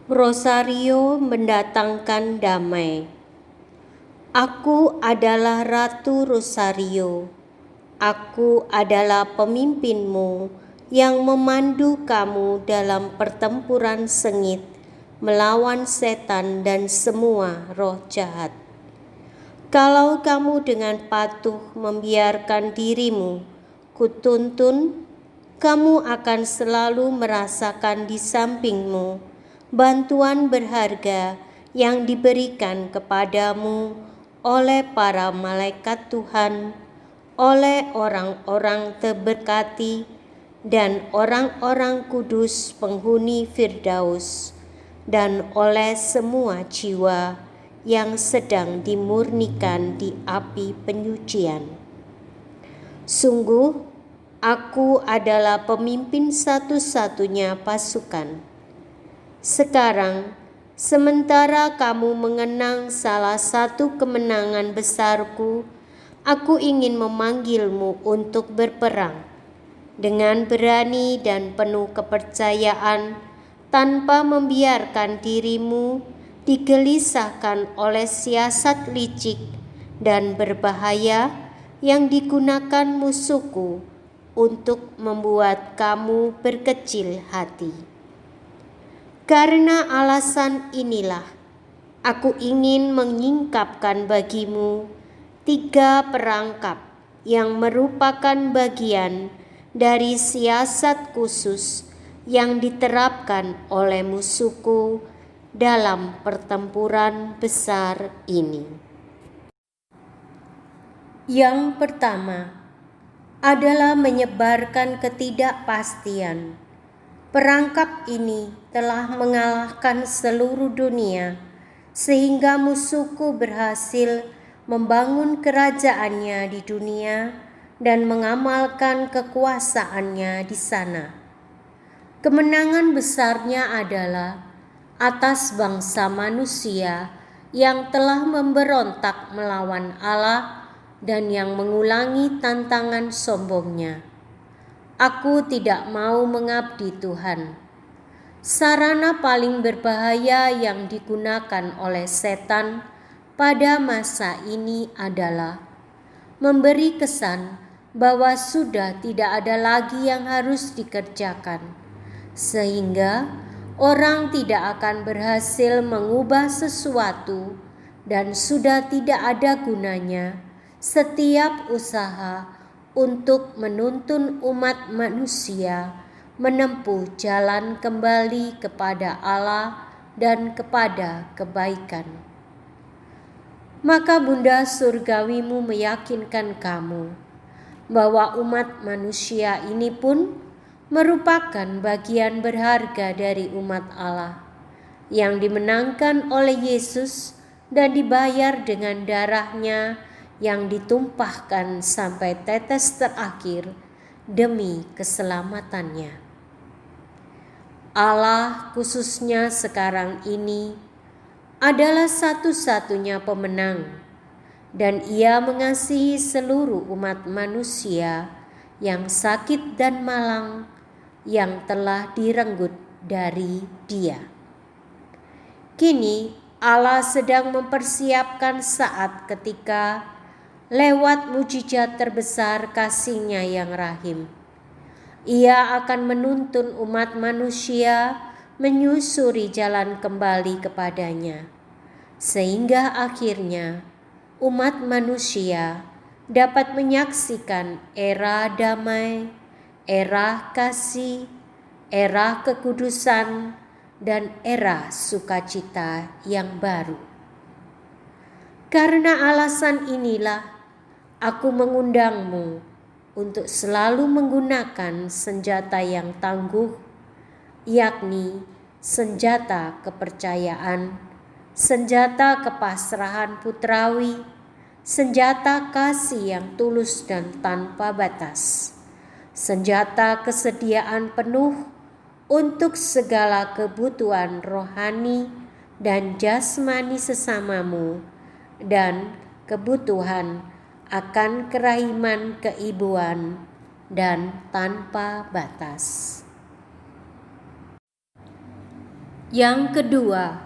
Rosario mendatangkan damai. Aku adalah Ratu Rosario. Aku adalah pemimpinmu yang memandu kamu dalam pertempuran sengit melawan setan dan semua roh jahat. Kalau kamu dengan patuh membiarkan dirimu kutuntun, kamu akan selalu merasakan di sampingmu bantuan berharga yang diberikan kepadamu oleh para malaikat Tuhan, oleh orang-orang terberkati dan orang-orang kudus penghuni Firdaus, dan oleh semua jiwa yang sedang dimurnikan di api penyucian. Sungguh, aku adalah pemimpin satu-satunya pasukan. Sekarang, sementara kamu mengenang salah satu kemenangan besarku, aku ingin memanggilmu untuk berperang dengan berani dan penuh kepercayaan, tanpa membiarkan dirimu digelisahkan oleh siasat licik dan berbahaya yang digunakan musuhku untuk membuat kamu berkecil hati. Karena alasan inilah, aku ingin menyingkapkan bagimu 3 perangkap yang merupakan bagian dari siasat khusus yang diterapkan oleh musuhku dalam pertempuran besar ini. Yang pertama adalah menyebarkan ketidakpastian. Perangkap ini telah mengalahkan seluruh dunia, sehingga musuhku berhasil membangun kerajaannya di dunia dan mengamalkan kekuasaannya di sana. Kemenangan besarnya adalah atas bangsa manusia yang telah memberontak melawan Allah dan yang mengulangi tantangan sombongnya. Aku tidak mau mengabdi Tuhan. Sarana paling berbahaya yang digunakan oleh setan pada masa ini adalah memberi kesan bahwa sudah tidak ada lagi yang harus dikerjakan, sehingga orang tidak akan berhasil mengubah sesuatu dan sudah tidak ada gunanya setiap usaha untuk menuntun umat manusia menempuh jalan kembali kepada Allah dan kepada kebaikan. Maka Bunda Surgawimu meyakinkan kamu bahwa umat manusia ini pun merupakan bagian berharga dari umat Allah yang dimenangkan oleh Yesus dan dibayar dengan darahnya yang ditumpahkan sampai tetes terakhir demi keselamatannya. Allah khususnya sekarang ini adalah satu-satunya pemenang, dan Ia mengasihi seluruh umat manusia yang sakit dan malang yang telah direnggut dari Dia. Kini Allah sedang mempersiapkan saat ketika lewat mujizat terbesar kasih-Nya yang rahim, Ia akan menuntun umat manusia menyusuri jalan kembali kepadanya, sehingga akhirnya umat manusia dapat menyaksikan era damai, era kasih, era kekudusan, dan era sukacita yang baru. Karena alasan inilah aku mengundangmu untuk selalu menggunakan senjata yang tangguh, yakni senjata kepercayaan, senjata kepasrahan putrawi, senjata kasih yang tulus dan tanpa batas, senjata kesediaan penuh untuk segala kebutuhan rohani dan jasmani sesamamu, dan kebutuhan akan kerahiman keibuan dan tanpa batas. Yang kedua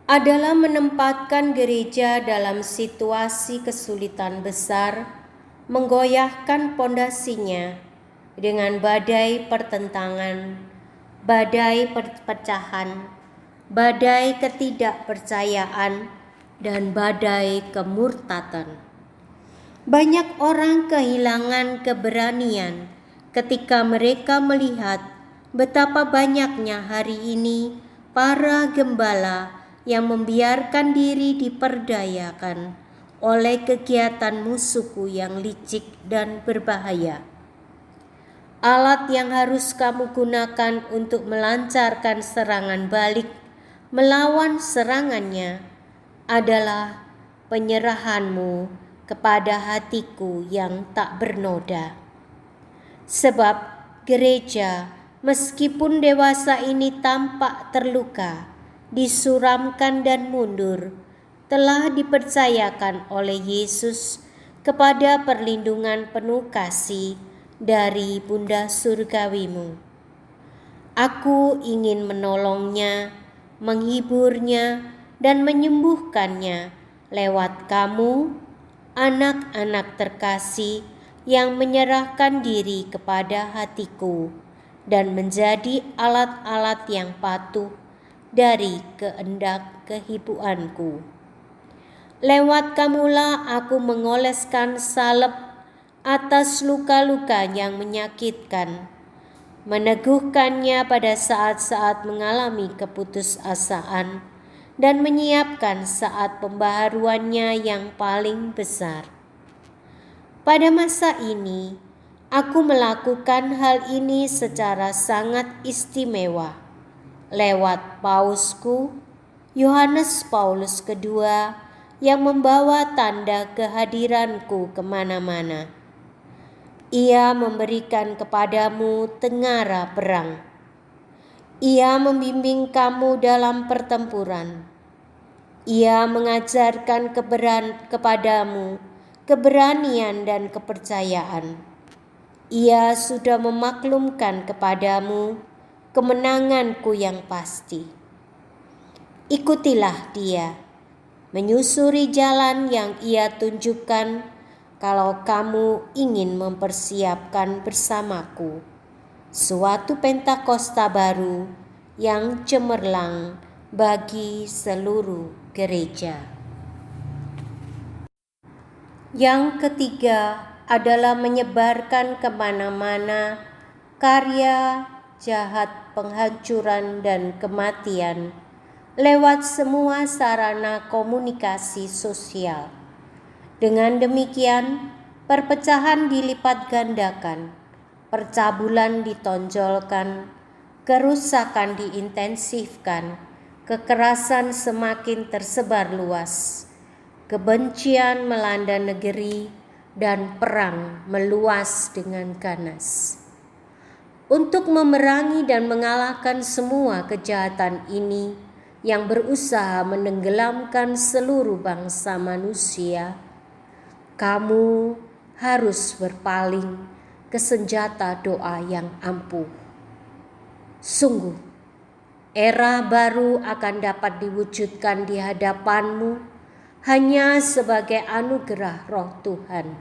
adalah menempatkan gereja dalam situasi kesulitan besar, menggoyahkan pondasinya dengan badai pertentangan, badai perpecahan, badai ketidakpercayaan, dan badai kemurtatan. Banyak orang kehilangan keberanian ketika mereka melihat betapa banyaknya hari ini para gembala yang membiarkan diri diperdayakan oleh kegiatan musuhku yang licik dan berbahaya. Alat yang harus kamu gunakan untuk melancarkan serangan balik melawan serangannya adalah penyerahanmu kepada hatiku yang tak bernoda. Sebab gereja, meskipun dewasa ini tampak terluka, disuramkan dan mundur, telah dipercayakan oleh Yesus kepada perlindungan penuh kasih dari Bunda Surgawimu. Aku ingin menolongnya, menghiburnya, dan menyembuhkannya lewat kamu, anak-anak terkasih yang menyerahkan diri kepada hatiku dan menjadi alat-alat yang patuh dari kehendak kehibuanku. Lewat kamulah aku mengoleskan salep atas luka-luka yang menyakitkan, meneguhkannya pada saat-saat mengalami keputusasaan, dan menyiapkan saat pembaharuannya yang paling besar. Pada masa ini, aku melakukan hal ini secara sangat istimewa lewat Pausku, Yohanes Paulus II, yang membawa tanda kehadiranku kemana-mana. Ia memberikan kepadamu tengara perang. Ia membimbing kamu dalam pertempuran. Ia mengajarkan kepadamu keberanian dan kepercayaan. Ia sudah memaklumkan kepadamu kemenanganku yang pasti. Ikutilah dia, menyusuri jalan yang ia tunjukkan kalau kamu ingin mempersiapkan bersamaku suatu Pentakosta baru yang cemerlang bagi seluruh gereja. Yang ketiga adalah menyebarkan kemana-mana karya jahat penghancuran dan kematian lewat semua sarana komunikasi sosial. Dengan demikian, perpecahan dilipat gandakan, percabulan ditonjolkan, kerusakan diintensifkan, kekerasan semakin tersebar luas, kebencian melanda negeri, dan perang meluas dengan ganas. Untuk memerangi dan mengalahkan semua kejahatan ini yang berusaha menenggelamkan seluruh bangsa manusia, kamu harus berpaling ke senjata doa yang ampuh. Sungguh, era baru akan dapat diwujudkan di hadapanmu hanya sebagai anugerah Roh Tuhan,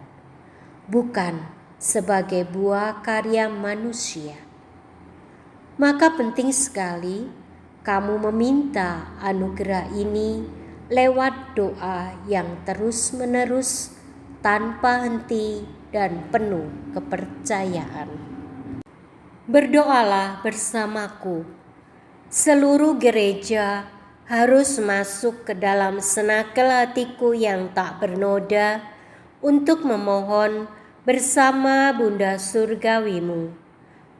bukan sebagai buah karya manusia. Maka penting sekali kamu meminta anugerah ini lewat doa yang terus-menerus, tanpa henti dan penuh kepercayaan. Berdoalah bersamaku. Seluruh gereja harus masuk ke dalam senakel hatiku yang tak bernoda untuk memohon bersama Bunda Surgawimu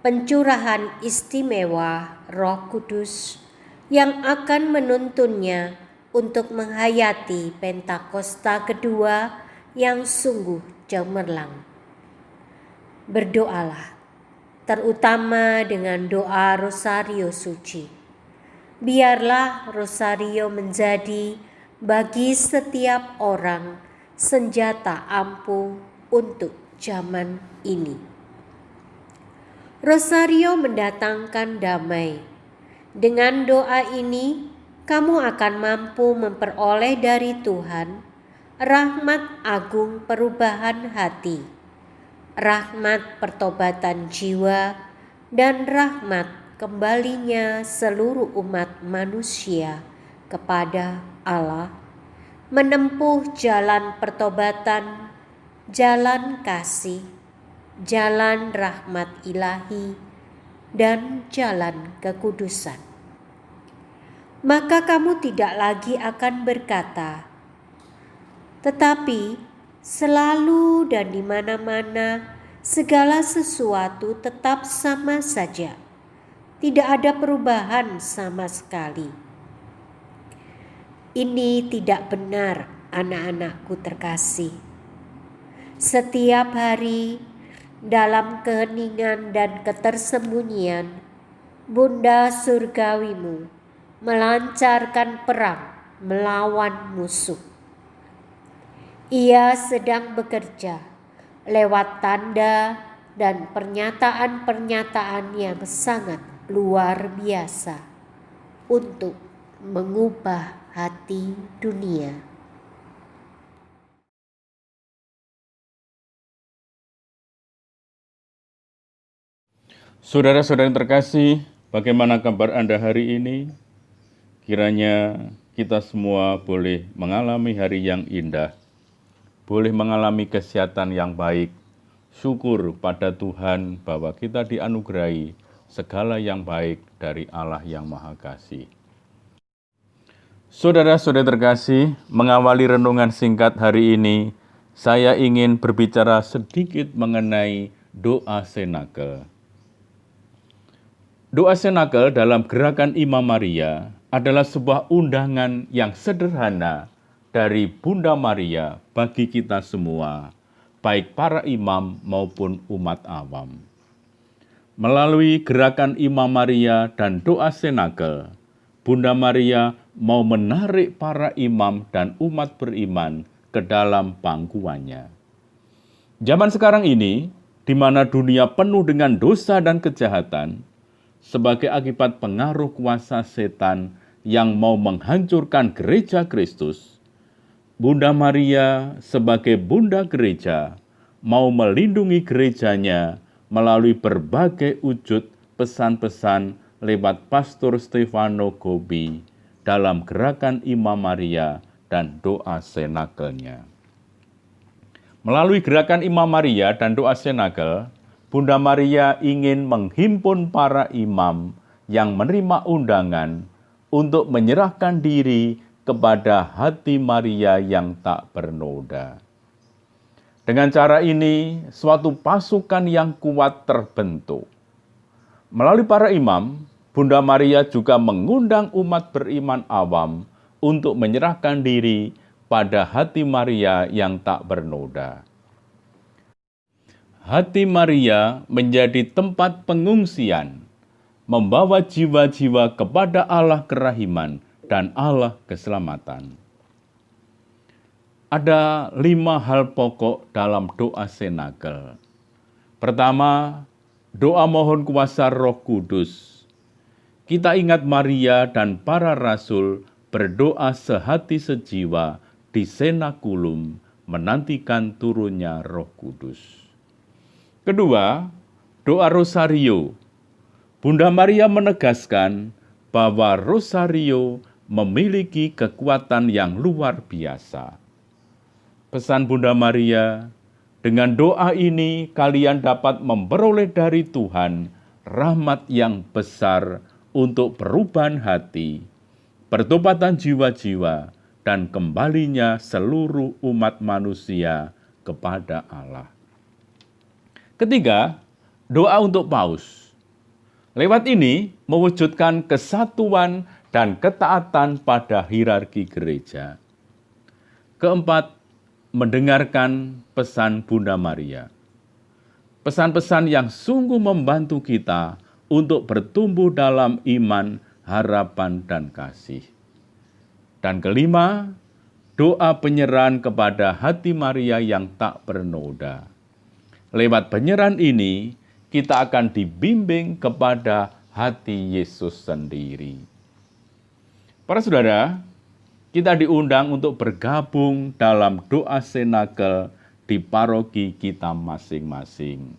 pencurahan istimewa Roh Kudus yang akan menuntunnya untuk menghayati Pentakosta kedua yang sungguh cemerlang. Berdoalah, terutama dengan doa Rosario Suci. Biarlah Rosario menjadi bagi setiap orang senjata ampuh untuk zaman ini. Rosario mendatangkan damai, Dengan doa ini, kamu akan mampu memperoleh dari Tuhan rahmat agung perubahan hati, rahmat pertobatan jiwa, dan rahmat kembalinya seluruh umat manusia kepada Allah, menempuh jalan pertobatan, jalan kasih, jalan rahmat ilahi, dan jalan kekudusan. Maka kamu tidak lagi akan berkata, tetapi selalu dan di mana-mana segala sesuatu tetap sama saja. Tidak ada perubahan sama sekali. Ini tidak benar, anak-anakku terkasih. Setiap hari dalam keheningan dan ketersembunyian, Bunda Surgawimu melancarkan perang melawan musuh. Ia sedang bekerja lewat tanda dan pernyataan-pernyataan yang sangat luar biasa untuk mengubah hati dunia. Saudara-saudara yang terkasih, bagaimana kabar Anda hari ini? Kiranya kita semua boleh mengalami hari yang indah, boleh mengalami kesehatan yang baik. Syukur pada Tuhan bahwa kita dianugerahi segala yang baik dari Allah yang Maha Kasih. Saudara-saudara terkasih, mengawali renungan singkat hari ini, saya ingin berbicara sedikit mengenai doa Senakel. Doa Senakel dalam gerakan Imam Maria adalah sebuah undangan yang sederhana dari Bunda Maria bagi kita semua, baik para imam maupun umat awam. Melalui gerakan Imam Maria dan doa Senakel, Bunda Maria mau menarik para imam dan umat beriman ke dalam pangkuannya. Zaman sekarang ini, di mana dunia penuh dengan dosa dan kejahatan, sebagai akibat pengaruh kuasa setan yang mau menghancurkan gereja Kristus, Bunda Maria sebagai Bunda Gereja mau melindungi gerejanya melalui berbagai wujud pesan-pesan lewat Pastor Stefano Gobbi dalam gerakan Imam Maria dan doa Senakelnya. Melalui gerakan Imam Maria dan doa Senakel, Bunda Maria ingin menghimpun para imam yang menerima undangan untuk menyerahkan diri kepada hati Maria yang tak bernoda. Dengan cara ini, suatu pasukan yang kuat terbentuk. Melalui para imam, Bunda Maria juga mengundang umat beriman awam untuk menyerahkan diri pada hati Maria yang tak bernoda. Hati Maria menjadi tempat pengungsian, membawa jiwa-jiwa kepada Allah kerahiman dan Allah keselamatan. Ada 5 hal pokok dalam doa Senakel. Pertama, doa mohon kuasa Roh Kudus. Kita ingat Maria dan para rasul berdoa sehati sejiwa di Senakulum menantikan turunnya Roh Kudus. Kedua, doa Rosario. Bunda Maria menegaskan bahwa Rosario memiliki kekuatan yang luar biasa. Pesan Bunda Maria, dengan doa ini kalian dapat memperoleh dari Tuhan rahmat yang besar untuk perubahan hati, pertobatan jiwa-jiwa, dan kembalinya seluruh umat manusia kepada Allah. Ketiga, doa untuk Paus. Lewat ini mewujudkan kesatuan dan ketaatan pada hierarki gereja. Keempat, mendengarkan pesan Bunda Maria. Pesan-pesan yang sungguh membantu kita untuk bertumbuh dalam iman, harapan, dan kasih. Dan kelima, doa penyerahan kepada hati Maria yang tak bernoda. Lewat penyerahan ini, kita akan dibimbing kepada hati Yesus sendiri. Para saudara, kita diundang untuk bergabung dalam doa senakel di paroki kita masing-masing.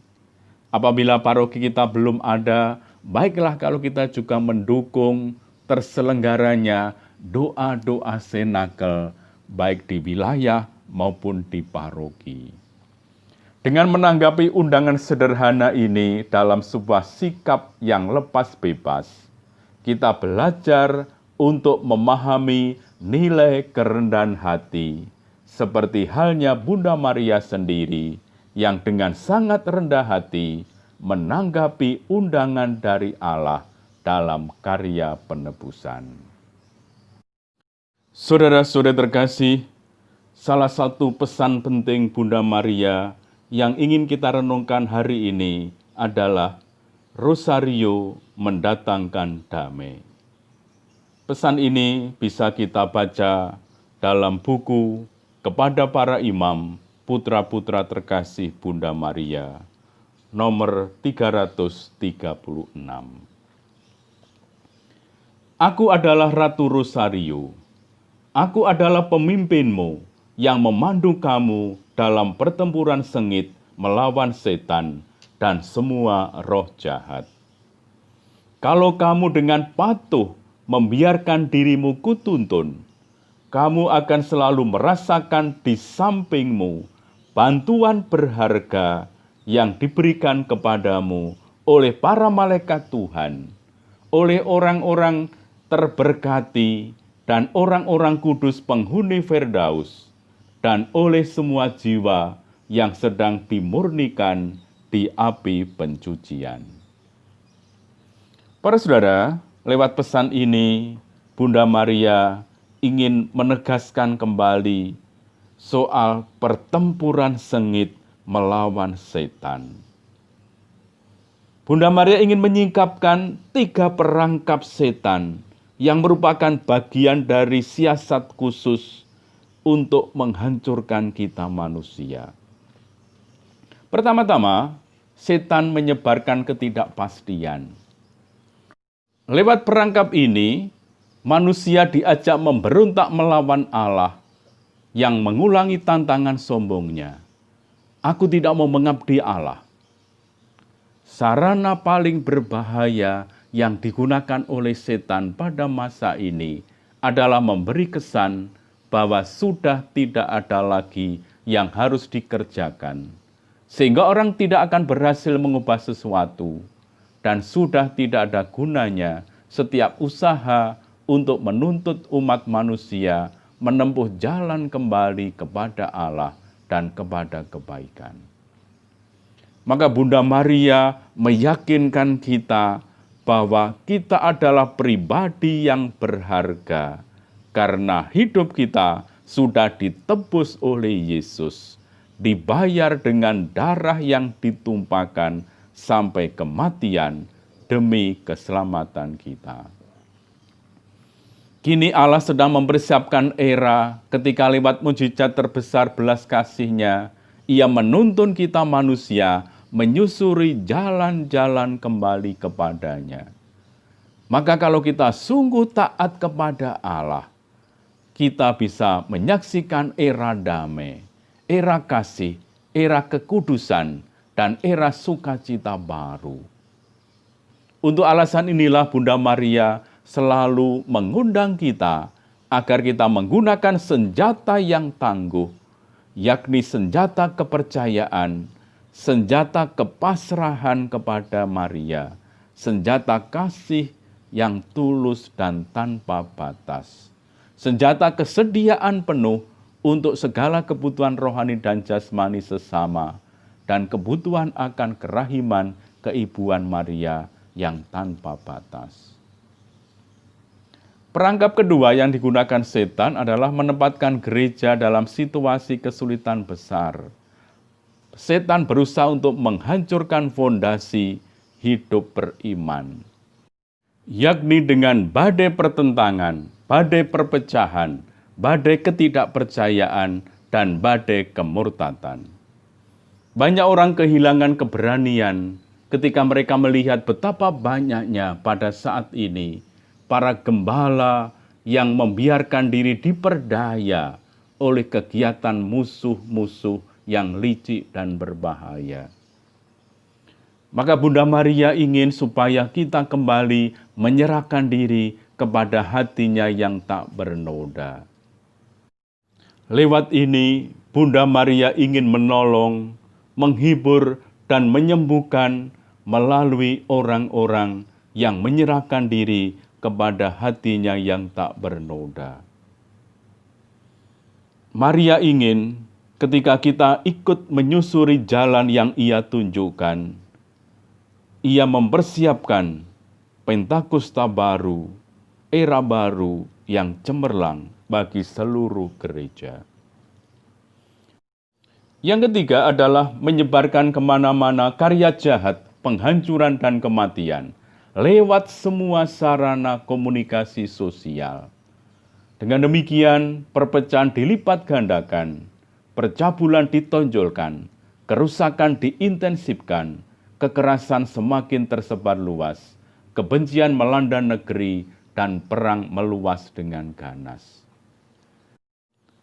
Apabila paroki kita belum ada, baiklah kalau kita juga mendukung terselenggaranya doa-doa senakel, baik di wilayah maupun di paroki. Dengan menanggapi undangan sederhana ini dalam sebuah sikap yang lepas bebas, kita belajar untuk memahami nilai kerendahan hati, seperti halnya Bunda Maria sendiri yang dengan sangat rendah hati menanggapi undangan dari Allah dalam karya penebusan. Saudara-saudara terkasih, salah satu pesan penting Bunda Maria yang ingin kita renungkan hari ini adalah Rosario mendatangkan damai. Pesan ini bisa kita baca dalam buku Kepada Para Imam, Putra-Putra Terkasih Bunda Maria, nomor 336. Aku adalah Ratu Rosario. Aku adalah pemimpinmu yang memandu kamu dalam pertempuran sengit melawan setan dan semua roh jahat. Kalau kamu dengan patuh membiarkan dirimu kutuntun, kamu akan selalu merasakan di sampingmu bantuan berharga yang diberikan kepadamu oleh para malaikat Tuhan, oleh orang-orang terberkati dan orang-orang kudus penghuni Firdaus, dan oleh semua jiwa yang sedang dimurnikan di api pencucian. Para saudara, lewat pesan ini, Bunda Maria ingin menegaskan kembali soal pertempuran sengit melawan setan. Bunda Maria ingin menyingkapkan 3 perangkap setan yang merupakan bagian dari siasat khusus untuk menghancurkan kita manusia. Pertama-tama, setan menyebarkan ketidakpastian. Lewat perangkap ini, manusia diajak memberontak melawan Allah yang mengulangi tantangan sombongnya. Aku tidak mau mengabdi Allah. Sarana paling berbahaya yang digunakan oleh setan pada masa ini adalah memberi kesan bahwa sudah tidak ada lagi yang harus dikerjakan, sehingga orang tidak akan berhasil mengubah sesuatu, dan sudah tidak ada gunanya setiap usaha untuk menuntut umat manusia menempuh jalan kembali kepada Allah dan kepada kebaikan. Maka Bunda Maria meyakinkan kita bahwa kita adalah pribadi yang berharga, karena hidup kita sudah ditebus oleh Yesus, dibayar dengan darah yang ditumpahkan sampai kematian demi keselamatan kita. Kini Allah sedang mempersiapkan era ketika lewat mujizat terbesar belas kasih-Nya, Ia menuntun kita manusia menyusuri jalan-jalan kembali kepada-Nya. Maka kalau kita sungguh taat kepada Allah, kita bisa menyaksikan era damai, era kasih, era kekudusan, dan era sukacita baru. Untuk alasan inilah Bunda Maria selalu mengundang kita agar kita menggunakan senjata yang tangguh, yakni senjata kepercayaan, senjata kepasrahan kepada Maria, senjata kasih yang tulus dan tanpa batas, senjata kesediaan penuh untuk segala kebutuhan rohani dan jasmani sesama, dan kebutuhan akan kerahiman keibuan Maria yang tanpa batas. Perangkap kedua yang digunakan setan adalah menempatkan gereja dalam situasi kesulitan besar. Setan berusaha untuk menghancurkan fondasi hidup beriman, yakni dengan badai pertentangan, badai perpecahan, badai ketidakpercayaan, dan badai kemurtatan. Banyak orang kehilangan keberanian ketika mereka melihat betapa banyaknya pada saat ini para gembala yang membiarkan diri diperdaya oleh kegiatan musuh-musuh yang licik dan berbahaya. Maka Bunda Maria ingin supaya kita kembali menyerahkan diri kepada hatinya yang tak bernoda. Lewat ini, Bunda Maria ingin menolong, menghibur, dan menyembuhkan melalui orang-orang yang menyerahkan diri kepada hatinya yang tak bernoda. Maria ingin ketika kita ikut menyusuri jalan yang ia tunjukkan, ia mempersiapkan Pentakosta baru, era baru yang cemerlang bagi seluruh gereja. Yang ketiga adalah menyebarkan kemana-mana karya jahat, penghancuran dan kematian lewat semua sarana komunikasi sosial. Dengan demikian, perpecahan dilipat gandakan, percabulan ditonjolkan, kerusakan diintensifkan, kekerasan semakin tersebar luas, kebencian melanda negeri, dan perang meluas dengan ganas.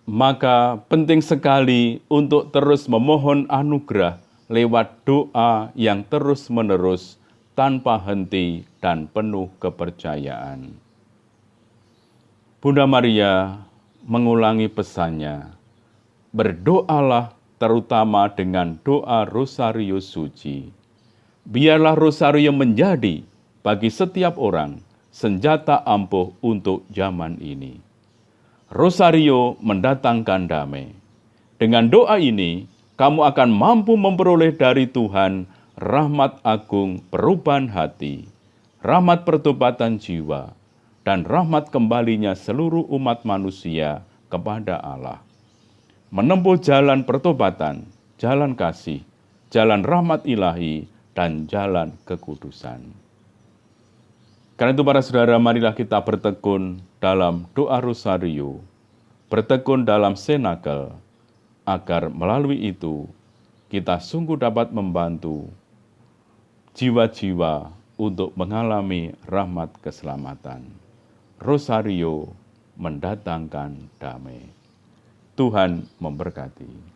Maka penting sekali untuk terus memohon anugerah lewat doa yang terus-menerus, tanpa henti dan penuh kepercayaan. Bunda Maria mengulangi pesannya, berdoalah terutama dengan doa Rosario Suci. Biarlah Rosario menjadi bagi setiap orang senjata ampuh untuk zaman ini. Rosario mendatangkan damai. Dengan doa ini, kamu akan mampu memperoleh dari Tuhan rahmat agung perubahan hati, rahmat pertobatan jiwa, dan rahmat kembalinya seluruh umat manusia kepada Allah. Menempuh jalan pertobatan, jalan kasih, jalan rahmat ilahi, dan jalan kekudusan. Karena itu para saudara, marilah kita bertekun dalam doa Rosario, bertekun dalam senakel, agar melalui itu kita sungguh dapat membantu jiwa-jiwa untuk mengalami rahmat keselamatan. Rosario mendatangkan damai. Tuhan memberkati.